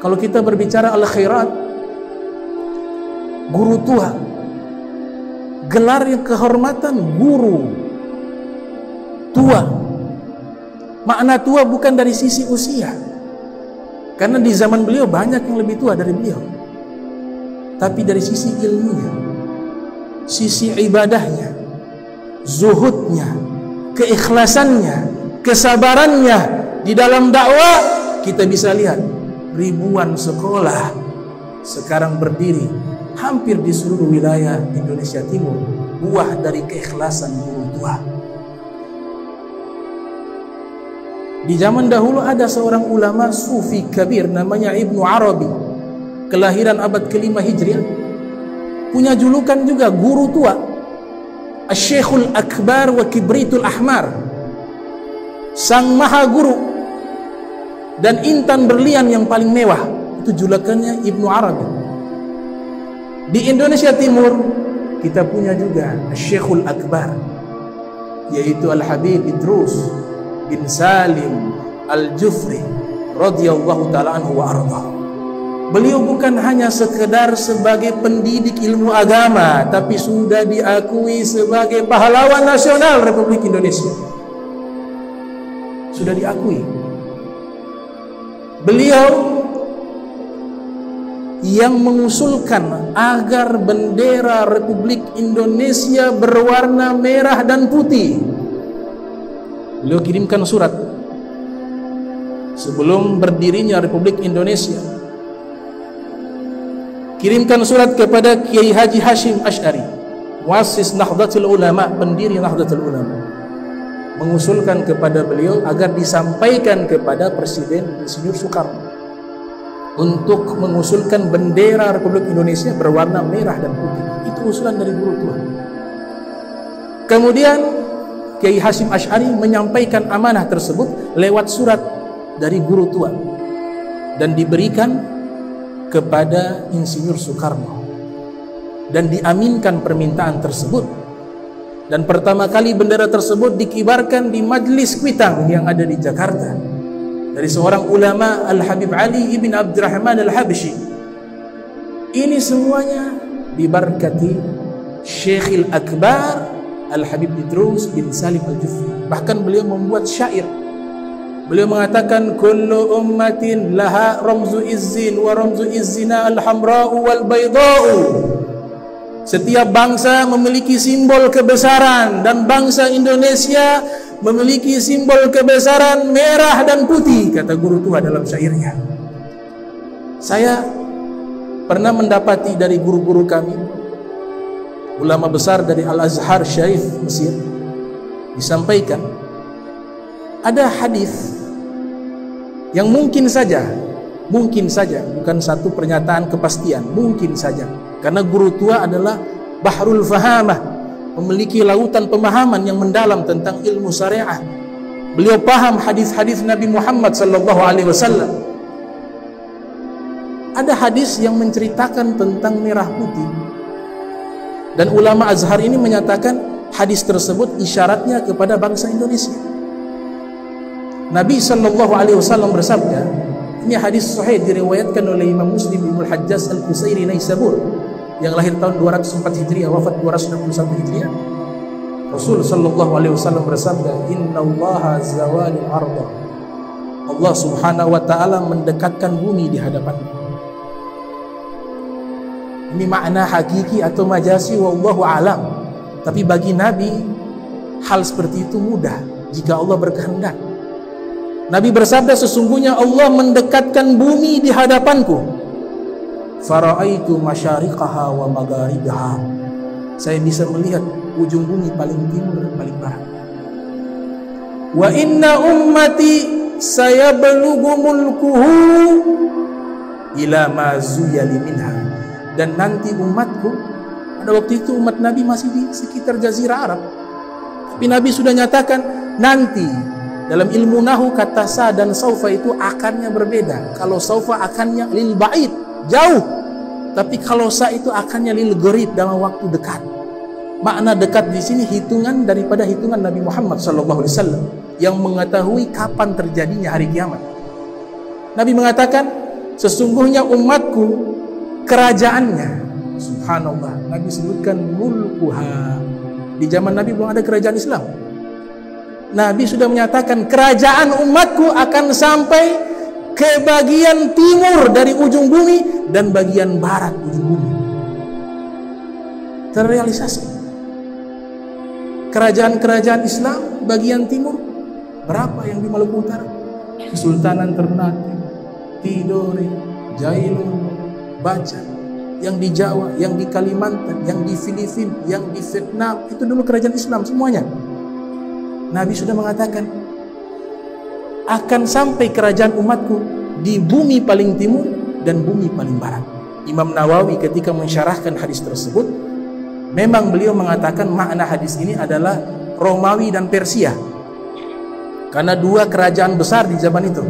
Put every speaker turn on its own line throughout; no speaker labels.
Kalau kita berbicara al-khairat, guru tua, gelar yang kehormatan guru tua. Makna tua bukan dari sisi usia, karena di zaman beliau banyak yang lebih tua dari beliau, tapi dari sisi ilmunya, sisi ibadahnya, zuhudnya, keikhlasannya, kesabarannya di dalam dakwah. Kita bisa lihat ribuan sekolah sekarang berdiri hampir di seluruh wilayah Indonesia Timur, buah dari keikhlasan guru tua. Di zaman dahulu ada seorang ulama sufi kabir namanya Ibnu Arabi, kelahiran abad ke-5 Hijriah, punya julukan juga guru tua, Asy-Syekhul Akbar wa Kibritul Ahmar, sang maha guru dan intan berlian yang paling mewah. Itu julukannya Ibnu Arabi. Di Indonesia Timur kita punya juga Asy-Syekhul Akbar, yaitu Al-Habib Idrus bin Salim Al-Jufri radhiyallahu ta'ala anhu wa arda. Beliau bukan hanya sekedar sebagai pendidik ilmu agama, tapi sudah diakui sebagai pahlawan nasional Republik Indonesia. Sudah diakui. Beliau yang mengusulkan agar bendera Republik Indonesia berwarna merah dan putih. Beliau kirimkan surat sebelum berdirinya Republik Indonesia. Kirimkan surat kepada Kiai Haji Hashim Asy'ari, muassis Nahdlatul Ulama, pendiri Nahdlatul Ulama, mengusulkan kepada beliau agar disampaikan kepada Presiden Insinyur Soekarno untuk mengusulkan bendera Republik Indonesia berwarna merah dan putih. Itu usulan dari guru tua. Kemudian Kiai Hashim Asy'ari menyampaikan amanah tersebut lewat surat dari guru tua dan diberikan kepada Insinyur Soekarno dan diaminkan permintaan tersebut. Dan pertama kali bendera tersebut dikibarkan di Majelis Kuitang yang ada di Jakarta dari seorang ulama, Al-Habib Ali ibn Abdurrahman Al-Habsyi. Ini semuanya diberkati Syekhul Akbar Al-Habib Idrus bin Salim Al-Jufri. Bahkan beliau membuat syair. Beliau mengatakan, kullu ummatin laha ramzu izzin wa ramzu izzina al-hamra'u wal bayda'u. Setiap bangsa memiliki simbol kebesaran, dan bangsa Indonesia memiliki simbol kebesaran merah dan putih, kata guru tua dalam syairnya. Saya pernah mendapati dari guru-guru kami, ulama besar dari Al-Azhar Syarif Mesir, disampaikan ada hadis yang mungkin saja, bukan satu pernyataan kepastian, mungkin saja, karena guru tua adalah bahrul fahamah, memiliki lautan pemahaman yang mendalam tentang ilmu syariah. Beliau paham hadis-hadis Nabi Muhammad sallallahu alaihi wasallam. Ada hadis yang menceritakan tentang merah putih, dan ulama Azhar ini menyatakan hadis tersebut isyaratnya kepada bangsa Indonesia. Nabi sallallahu alaihi wasallam bersabda, ini hadis sahih diriwayatkan oleh Imam Muslim Ibnu Hajjaj Al-Qusairi Naisabur yang lahir tahun 204 Hijriah, wafat 261 Hijriah. Rasul sallallahu alaihi wasallam bersabda, innallaha zawalul arda. Allah Subhanahu wa taala mendekatkan bumi di hadapannya. Ini makna hakiki atau majasi wallahu alam. Tapi bagi Nabi hal seperti itu mudah jika Allah berkehendak. Nabi bersabda, sesungguhnya Allah mendekatkan bumi di hadapanku. Fara'aitu masyariqaha wa magharibaha. Saya bisa melihat ujung bumi paling timur dan paling barat. Wa inna ummati sayablughu mulkuhu ila ma zuyali minha. Dan nanti umatku, pada waktu itu umat Nabi masih di sekitar Jazirah Arab, tapi Nabi sudah nyatakan nanti. Dalam ilmu nahu kata sa dan saufa itu akarnya berbeda. Kalau saufa akarnya lil ba'id, jauh. Tapi kalau sa itu akarnya lil gharib, dalam waktu dekat. Makna dekat di sini hitungan daripada hitungan Nabi Muhammad SAW yang mengetahui kapan terjadinya hari kiamat. Nabi mengatakan sesungguhnya umatku kerajaannya, subhanallah, Nabi sebutkan mulkuha. Di zaman Nabi belum ada kerajaan Islam. Nabi sudah menyatakan kerajaan umatku akan sampai ke bagian timur dari ujung bumi dan bagian barat ujung bumi. Terrealisasi. Kerajaan-kerajaan Islam bagian timur berapa yang di Maluku Utara? Kesultanan Ternate, Tidore, Jailolo, Baca. Yang di Jawa, yang di Kalimantan, yang di Filipina, yang di Vietnam, itu dulu kerajaan Islam semuanya. Nabi sudah mengatakan akan sampai kerajaan umatku di bumi paling timur dan bumi paling barat. Imam Nawawi ketika mensyarahkan hadis tersebut, memang beliau mengatakan makna hadis ini adalah Romawi dan Persia, karena dua kerajaan besar di zaman itu.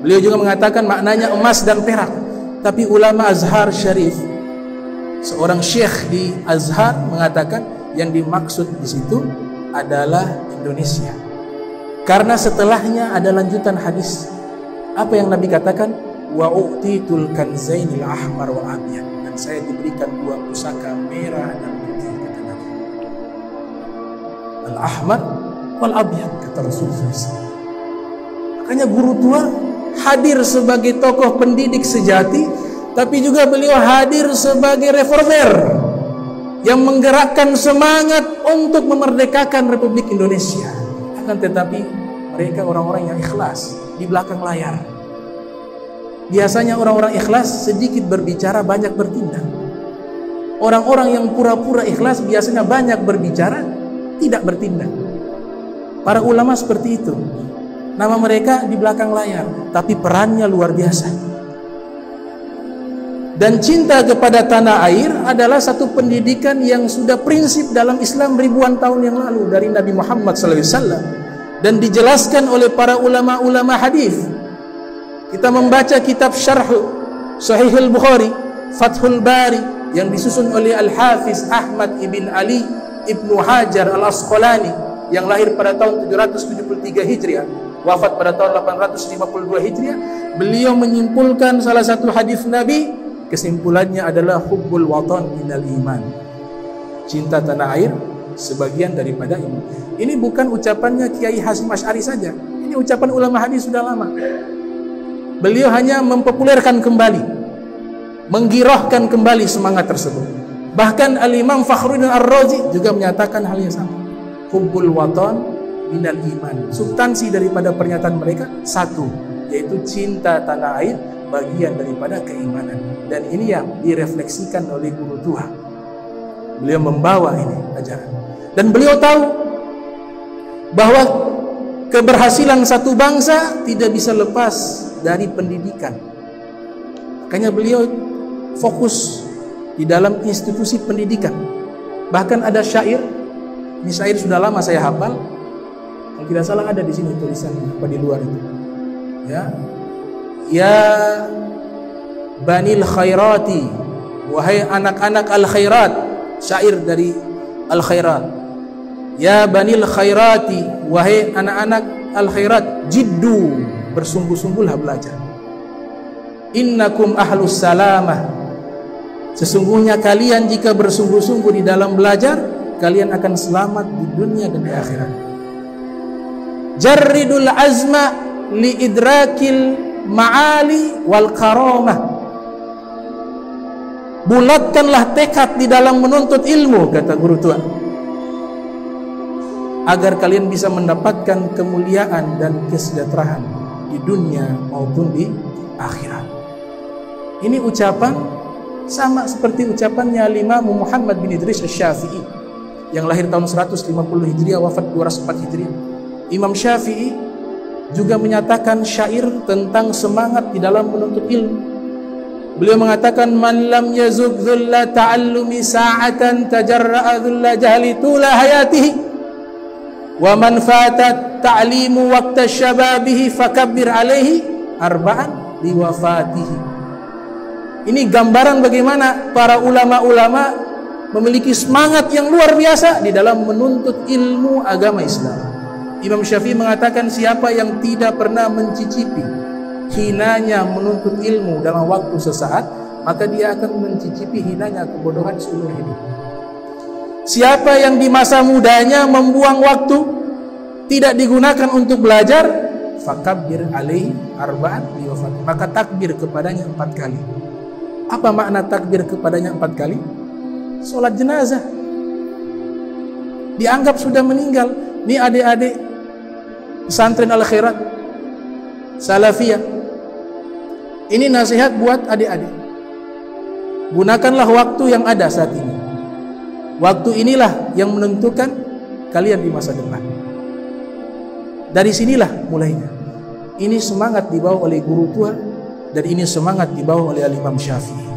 Beliau juga mengatakan maknanya emas dan perak. Tapi ulama Azhar Syarif, seorang syekh di Azhar, mengatakan yang dimaksud di situ adalah Indonesia. Karena setelahnya ada lanjutan hadis. Apa yang Nabi katakan? Wa u'titul kanzainil ahmar wal abyad. Dan saya diberikan dua pusaka merah dan putih, kata Nabi. Al-ahmar wal abyad, kata Rasulullah. Makanya guru tua hadir sebagai tokoh pendidik sejati, tapi juga beliau hadir sebagai reformer yang menggerakkan semangat untuk memerdekakan Republik Indonesia. Akan tetapi mereka orang-orang yang ikhlas di belakang layar. Biasanya orang-orang ikhlas sedikit berbicara, banyak bertindak. Orang-orang yang pura-pura ikhlas biasanya banyak berbicara, tidak bertindak. Para ulama seperti itu. Nama mereka di belakang layar, tapi perannya luar biasa. Dan cinta kepada tanah air adalah satu pendidikan yang sudah prinsip dalam Islam ribuan tahun yang lalu dari Nabi Muhammad SAW, dan dijelaskan oleh para ulama-ulama hadis. Kita membaca kitab Syarh Sahih Al-Bukhari, Fathul Bari, yang disusun oleh Al-Hafiz Ahmad ibn Ali ibnu Hajar Al-Asqalani, yang lahir pada tahun 773 Hijriah, wafat pada tahun 852 Hijriah. Beliau menyimpulkan salah satu hadis Nabi, kesimpulannya adalah hubbul watan minal iman. Cinta tanah air sebagian daripada iman. Ini bukan ucapannya Kiai Hasyim Asy'ari saja. Ini ucapan ulama hadis sudah lama. Beliau hanya mempopulerkan kembali, menggirohkan kembali semangat tersebut. Bahkan Al-Imam Fakhruddin Ar-Razi juga menyatakan hal yang sama. Hubbul watan minal iman. Substansi daripada pernyataan mereka satu, yaitu cinta tanah air bagian daripada keimanan. Dan ini yang direfleksikan oleh guru tua. Beliau membawa ini ajaran. Dan beliau tahu bahwa keberhasilan satu bangsa tidak bisa lepas dari pendidikan. Makanya beliau fokus di dalam institusi pendidikan. Bahkan ada syair, ini syair sudah lama saya hafal. Kalau tidak salah ada di sini tulisan apa di luar itu. Ya Banil Khairati, wahai anak-anak al-khairat, syair dari al-khairat. Ya Banil Khairati, wahai anak-anak al-khairat, jiddu, bersungguh-sungguhlah belajar. Innakum ahlus salamah, sesungguhnya kalian jika bersungguh-sungguh di dalam belajar, kalian akan selamat di dunia dan di akhirat. Jarridul azma li idrakil ma'ali wal karamah, bulatkanlah tekad di dalam menuntut ilmu, kata guru tua, agar kalian bisa mendapatkan kemuliaan dan kesejahteraan di dunia maupun di akhirat. Ini ucapan sama seperti ucapannya Imam Muhammad bin Idris Asy-Syafi'i yang lahir tahun 150 Hijriah, wafat 204 Hijriah. Imam Syafi'i juga menyatakan syair tentang semangat di dalam menuntut ilmu. Beliau mengatakan, man lam yazuk dhulla ta'allumi sa'atan tajarra'a dhulla jahli tula hayatihi, wa man fatat ta'limu waqta syababihi fakabbir alaihi arba'an liwafatihi. Ini gambaran bagaimana para ulama-ulama memiliki semangat yang luar biasa di dalam menuntut ilmu agama Islam. Imam Syafi'i mengatakan, siapa yang tidak pernah mencicipi hinanya menuntut ilmu dalam waktu sesaat, maka dia akan mencicipi hinanya kebodohan seumur hidup. Siapa yang di masa mudanya membuang waktu tidak digunakan untuk belajar, fakabbir alaihi arba'an liwafat, maka takbir kepadanya 4 kali. Apa makna takbir kepadanya 4 kali? Sholat jenazah. Dianggap sudah meninggal. Ini adik-adik pesantren Al-Khairat Salafiyah, ini nasihat buat adik-adik. Gunakanlah waktu yang ada saat ini. Waktu inilah yang menentukan kalian di masa depan. Dari sinilah mulainya. Ini semangat dibawa oleh guru tua, dan ini semangat dibawa oleh Imam Syafi'i.